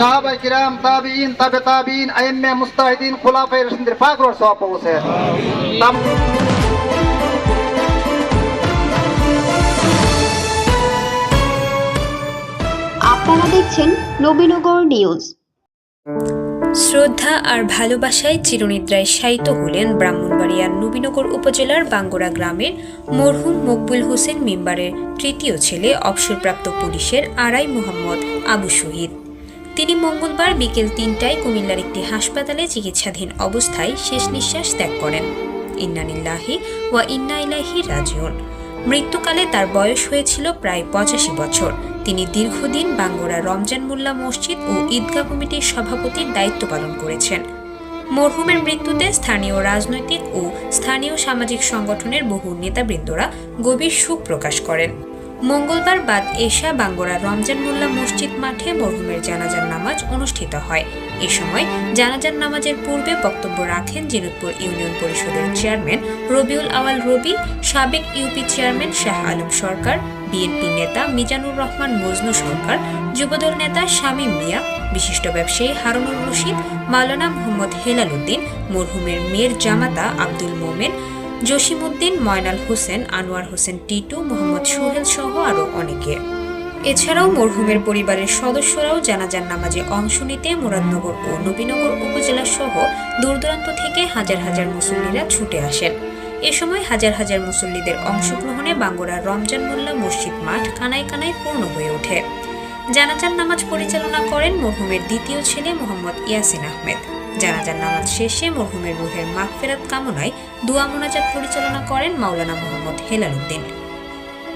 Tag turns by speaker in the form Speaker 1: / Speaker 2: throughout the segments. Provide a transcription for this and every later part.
Speaker 1: সাহাবায়ে কিরাম, তাবিঈন, তাবে তাবিঈন, আইম্মে মুজতাহিদিন, খুলাফায়ে রাশিদিনের পাকড় সওয়াব পৌঁছে।
Speaker 2: আপনারা দেখছেন নবীনগর নিউজ।
Speaker 3: শ্রদ্ধা আর ভালোবাসায় চিরনিদ্রায় শায়িত হলেন ব্রাহ্মণবাড়িয়ার নবীনগর উপজেলার বাঙ্গরা গ্রামের মরহুম মকবুল হোসেন মিম্বারের তৃতীয় ছেলে অবসরপ্রাপ্ত পুলিশের আড়াই মোহাম্মদ আবু শহীদ। তিনি মঙ্গলবার বিকেল ৩টায় কুমিল্লার একটি হাসপাতালে চিকিৎসাধীন অবস্থায় শেষ নিঃশ্বাস ত্যাগ করেন। ইন্না লিল্লাহি ওয়া ইন্না ইলাইহি রাজিউন। মৃত্যুকালে তার বয়স হয়েছিল প্রায় ৮৫ বছর। তিনি দীর্ঘদিন বাঙ্গরা রমজান মোল্লা মসজিদ ও ঈদগাহ কমিটির সভাপতির দায়িত্ব পালন করেছেন। মরহুমের মৃত্যুতে স্থানীয় রাজনৈতিক ও স্থানীয় সামাজিক সংগঠনের বহু নেতাবৃন্দরা গভীর শোক প্রকাশ করেন। মঙ্গলবার বাদ এশা বাঙ্গরা রমজান মোল্লা মসজিদ মাঠে মরহুমের জানাজার নামাজ অনুষ্ঠিত হয়। এ সময় জানাজার নামাজের পূর্বে বক্তব্য রাখেন জিনুদপুর ইউনিয়ন পরিষদের চেয়ারম্যান রবিউল আওয়াল রবি, সাবেক ইউপি চেয়ারম্যান শাহ আলম সরকার, বিএনপি নেতা মিজানুর রহমান মজনু সরকার, যুবদল নেতা শামীম মিয়া, বিশিষ্ট ব্যবসায়ী হারুনুর রশিদ, মাওলানা মোহাম্মদ হেলাল উদ্দিন, মরহুমের মেয়ের জামাতা আব্দুল মোমেন, জসিমউদ্দিন, ময়নাল হোসেন, আনোয়ার হোসেন টিটু, মোহাম্মদ সোহেল সহ আরও অনেকে। এছাড়াও মরহুমের পরিবারের সদস্যরাও জানাজার নামাজে অংশ নিতে মুরাদনগর ও নবীনগর উপজেলা সহ দূরদূরান্ত থেকে হাজার হাজার মুসল্লিরা ছুটে আসেন। এ সময় হাজার হাজার মুসল্লিদের অংশগ্রহণে বাঙ্গরার রমজান মোল্লা মসজিদ মাঠ কানায় কানায় পূর্ণ হয়ে ওঠে। জানাজার নামাজ পরিচালনা করেন মরহুমের দ্বিতীয় ছেলে মোহাম্মদ ইয়াসিন আহমেদ। জানাজার নামাজ শেষে মরহুমের রুহের মাগফিরাত কামনায় দোয়া মোনাজাত পরিচালনা করেন মাওলানা মোহাম্মদ হেলাল উদ্দিন।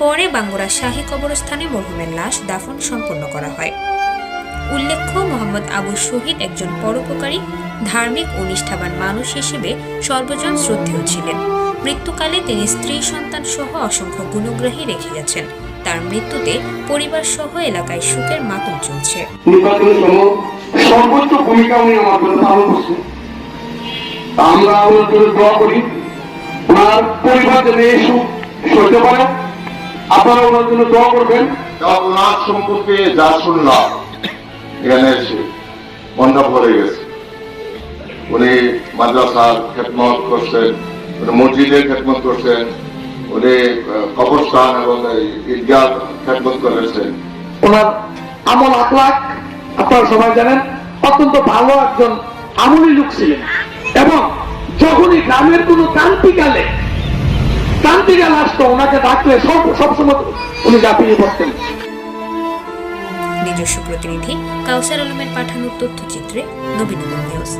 Speaker 3: পরে বাঙ্গরা শাহী কবরস্থানে মরহুমের লাশ দাফন সম্পন্ন করা হয়। উল্লেখ্য, মোহাম্মদ আবু শহীদ একজন পরোপকারী, ধার্মিক ও নিষ্ঠাবান মানুষ হিসেবে সর্বজন শ্রদ্ধেয় ছিলেন। মৃত্যুকালে তিনি স্ত্রী সন্তান সহ অসংখ্য গুণগ্রাহী রেখে গেছেন। তার মৃত্যুতে পরিবার সহ এলাকায় শোকের মাতম চলছে।
Speaker 4: সর্বোচ্চ ভূমিকা উনি আমার জন্য পালন করছেন। আমরা ওনার জন্য দোয়া করি, ওনার পরিবার যেন এই সুখ সইতে পারে। আপনারা ওনার জন্য দোয়া করবেন।
Speaker 5: ওনার সম্পর্কে যা শুনলাম এখানে এসে মনটা ভরে গেছে। উনি মাদ্রাসার খেদমত করছেন, উনি মসজিদের খেদমত করছেন, উনি কবরস্থান এবং ঈদগাহ খেদমত করেছেন।
Speaker 4: ওনার আমল আখলাক আপনারা সবাই জানেন, অত্যন্ত ভালো একজন আমলি লোক ছিলেন এবং যখনই গ্রামের কোন ক্রান্তিকালে আসতো ওনাকে ডাকলে সবসময় উনি ঝাঁপিয়ে পড়তেন।
Speaker 3: নিজস্ব প্রতিনিধি কাউসার আলমের পাঠানো তথ্যচিত্রে নবীনগর নিউজ।